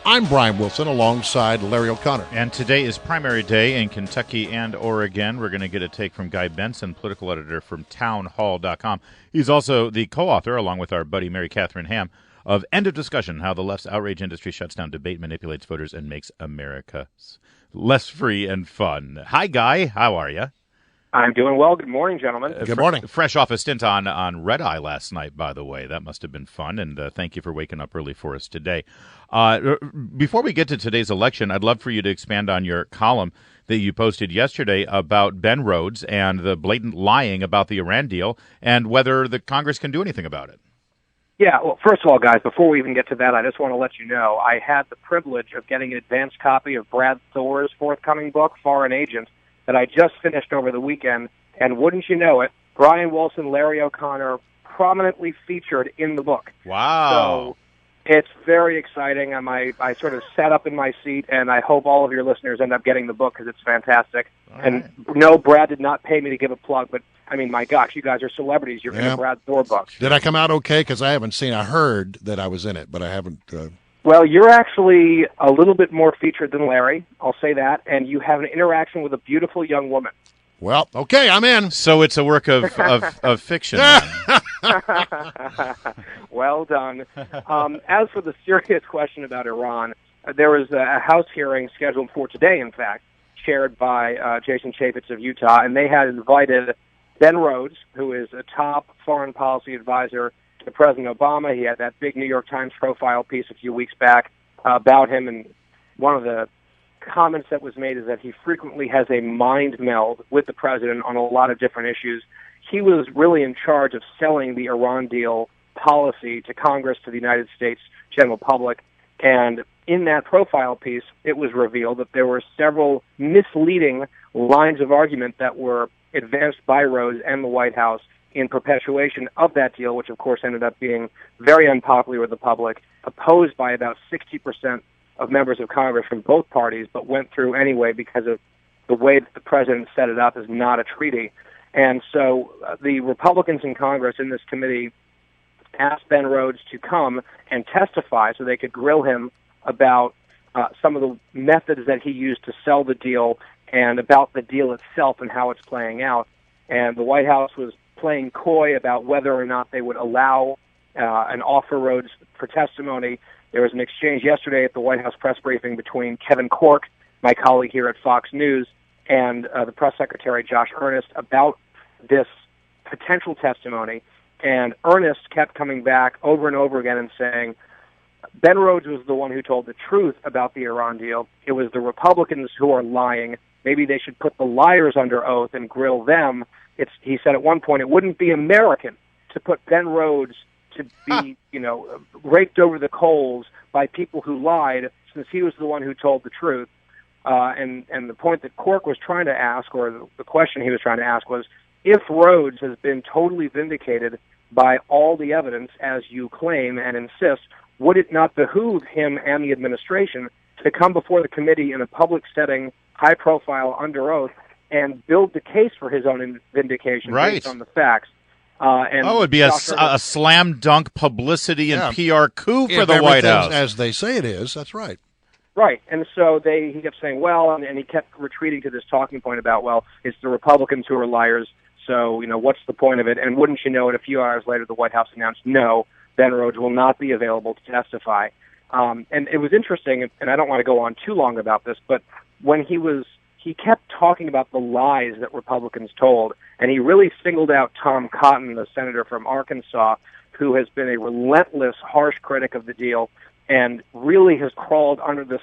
I'm Brian Wilson alongside Larry O'Connor. And today is primary day in Kentucky and Oregon. We're going to get a take from Guy Benson, political editor from townhall.com. He's also the co-author, along with our buddy Mary Catherine Ham, of End of Discussion, How the Left's Outrage Industry Shuts Down Debate, Manipulates Voters, and Makes America Less Free and Fun. Hi, Guy. How are you? I'm doing well. Good morning, gentlemen. Good morning. Fresh off a stint on Red Eye last night, by the way. That must have been fun, and thank you for waking up early for us today. Before we get to today's election, I'd love for you to expand on your column that you posted yesterday about Ben Rhodes and the blatant lying about the Iran deal and whether the Congress can do anything about it. Yeah, well, first of all, guys, before we even get to that, I just want to let you know I had the privilege of getting an advance copy of Brad Thor's forthcoming book, Foreign Agent, that I just finished over the weekend, and wouldn't you know it, Brian Wilson, Larry O'Connor, prominently featured in the book. Wow. So it's very exciting. I sort of sat up in my seat, and I hope all of your listeners end up getting the book because it's fantastic. All and right. no, Brad did not pay me to give a plug, but, I mean, my gosh, you guys are celebrities. You're in a Brad Thor book. Did I come out okay? Because I haven't seen. I heard that I was in it, but I haven't. Well, you're actually a little bit more featured than Larry, I'll say that, and you have an interaction with a beautiful young woman. Well, okay, I'm in. So it's a work of fiction. Well done. As for the serious question about Iran, there was a House hearing scheduled for today, in fact, chaired by Jason Chaffetz of Utah, and they had invited Ben Rhodes, who is a top foreign policy advisor to President Obama. He had that big New York Times profile piece a few weeks back about him, and one of the comments that was made is that he frequently has a mind meld with the president on a lot of different issues. He was really in charge of selling the Iran deal policy to Congress, to the United States general public, and in that profile piece, it was revealed that there were several misleading lines of argument that were advanced by Rhodes and the White House in perpetuation of that deal, which of course ended up being very unpopular with the public, opposed by about 60% of members of Congress from both parties, but went through anyway because of the way that the president set it up as not a treaty. And so the Republicans in Congress in this committee asked Ben Rhodes to come and testify so they could grill him about some of the methods that he used to sell the deal and about the deal itself and how it's playing out. And the White House was playing coy about whether or not they would allow and offer Rhodes for testimony. There was an exchange yesterday at the White House press briefing between Kevin Corke, my colleague here at Fox News, and the press secretary, Josh Earnest, about this potential testimony. And Earnest kept coming back over and over again and saying, Ben Rhodes was the one who told the truth about the Iran deal. It was the Republicans who are lying. Maybe they should put the liars under oath and grill them. He said at one point, it wouldn't be American to put Ben Rhodes to be, raked over the coals by people who lied, since he was the one who told the truth. And the point that Corke was trying to ask, or the question he was trying to ask, was, if Rhodes has been totally vindicated by all the evidence, as you claim and insist, would it not behoove him and the administration to come before the committee in a public setting, high profile, under oath, and build the case for his own vindication based on the facts? And it would be a slam dunk publicity and PR coup for the White House. As they say it is, that's right. Right, and so he kept saying, well, and he kept retreating to this talking point about, well, it's the Republicans who are liars, so, what's the point of it? And wouldn't you know it, a few hours later, the White House announced, no, Ben Rhodes will not be available to testify. And it was interesting, and I don't want to go on too long about this, but when he kept talking about the lies that Republicans told, and he really singled out Tom Cotton, the senator from Arkansas, who has been a relentless, harsh critic of the deal and really has crawled under the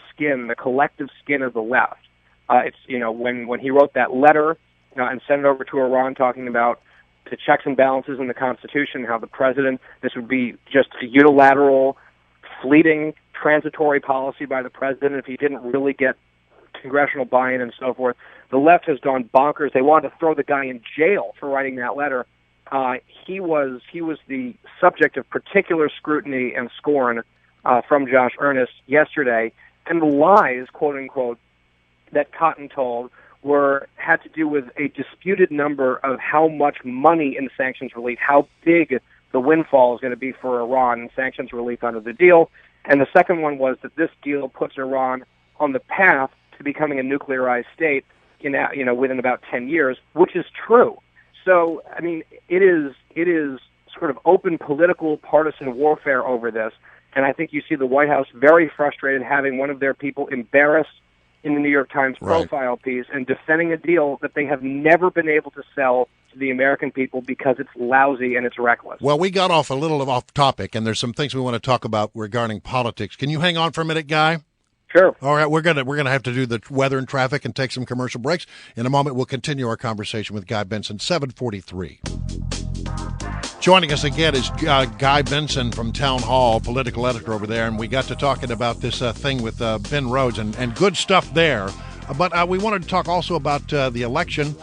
collective skin of the left. When he wrote that letter and sent it over to Iran talking about the checks and balances in the Constitution, how the president, this would be just a unilateral, fleeting, transitory policy by the president if he didn't really get congressional buy-in and so forth. The left has gone bonkers. They wanted to throw the guy in jail for writing that letter. He was the subject of particular scrutiny and scorn from Josh Earnest yesterday, and the lies, quote unquote, that Cotton told had to do with a disputed number of how much money in sanctions relief, how big the windfall is going to be for Iran in sanctions relief under the deal. And the second one was that this deal puts Iran on the path to becoming a nuclearized state within about 10 years, which is true. So, I mean, it is sort of open political partisan warfare over this. And I think you see the White House very frustrated having one of their people embarrassed in the New York Times profile piece and defending a deal that they have never been able to sell to the American people because it's lousy and it's reckless. Well, we got off a little off topic, and there's some things we want to talk about regarding politics. Can you hang on for a minute, Guy? Sure. All right, we're gonna have to do the weather and traffic and take some commercial breaks. In a moment, we'll continue our conversation with Guy Benson, 743. Joining us again is Guy Benson from Town Hall, political editor over there, and we got to talking about this thing with Ben Rhodes, and good stuff there. But we wanted to talk also about the election.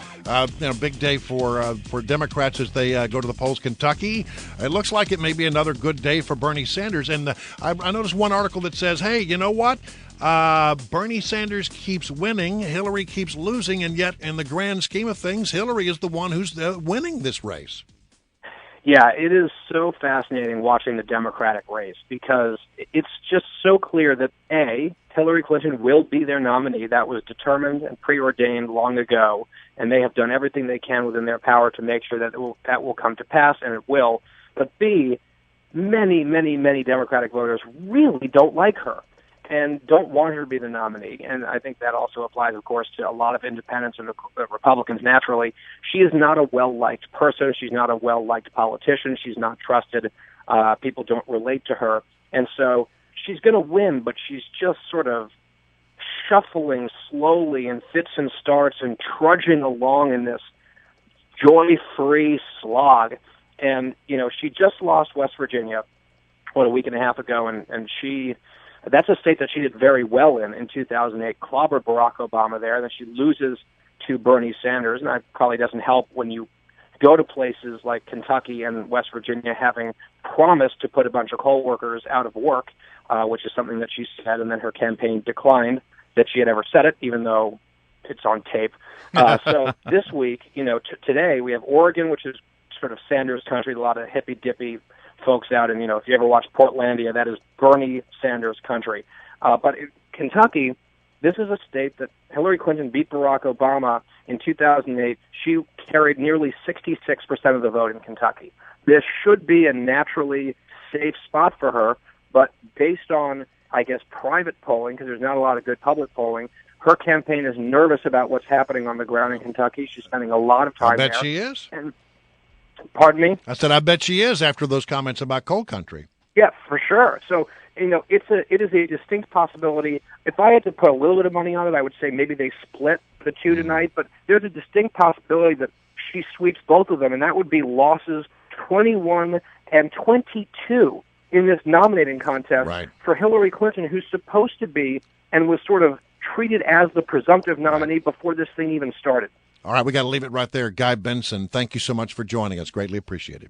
Big day for Democrats as they go to the polls. Kentucky, it looks like it may be another good day for Bernie Sanders. And I noticed one article that says, hey, you know what? Bernie Sanders keeps winning, Hillary keeps losing, and yet in the grand scheme of things, Hillary is the one who's winning this race. Yeah, it is so fascinating watching the Democratic race because it's just so clear that, A, Hillary Clinton will be their nominee. That was determined and preordained long ago, and they have done everything they can within their power to make sure that that will come to pass, and it will. But B, many, many, many Democratic voters really don't like her and don't want her to be the nominee. And I think that also applies, of course, to a lot of independents and Republicans naturally. She is not a well-liked person. She's not a well-liked politician. She's not trusted. People don't relate to her. And so she's going to win, but she's just sort of shuffling slowly in fits and starts and trudging along in this joy-free slog. And, she just lost West Virginia, a week and a half ago, and that's a state that she did very well in 2008, clobbered Barack Obama there, and then she loses to Bernie Sanders, and that probably doesn't help when you go to places like Kentucky and West Virginia having promised to put a bunch of poll workers out of work, which is something that she said, and then her campaign declined that she had ever said it, even though it's on tape. So this week, today we have Oregon, which is sort of Sanders country, a lot of hippy-dippy folks out, and if you ever watch Portlandia, that is Bernie Sanders country. But in Kentucky, this is a state that Hillary Clinton beat Barack Obama in 2008. She carried nearly 66% of the vote in Kentucky. This should be a naturally safe spot for her, but based on, I guess, private polling, because there's not a lot of good public polling, her campaign is nervous about what's happening on the ground in Kentucky. She's spending a lot of time there. I bet she is. Pardon me? I said, I bet she is after those comments about coal country. Yeah, for sure. So, it is a distinct possibility. If I had to put a little bit of money on it, I would say maybe they split the two tonight, but there's a distinct possibility that she sweeps both of them, and that would be losses 21 and 22 in this nominating contest for Hillary Clinton, who's supposed to be and was sort of treated as the presumptive nominee before this thing even started. All right, we got to leave it right there. Guy Benson, thank you so much for joining us. Greatly appreciated.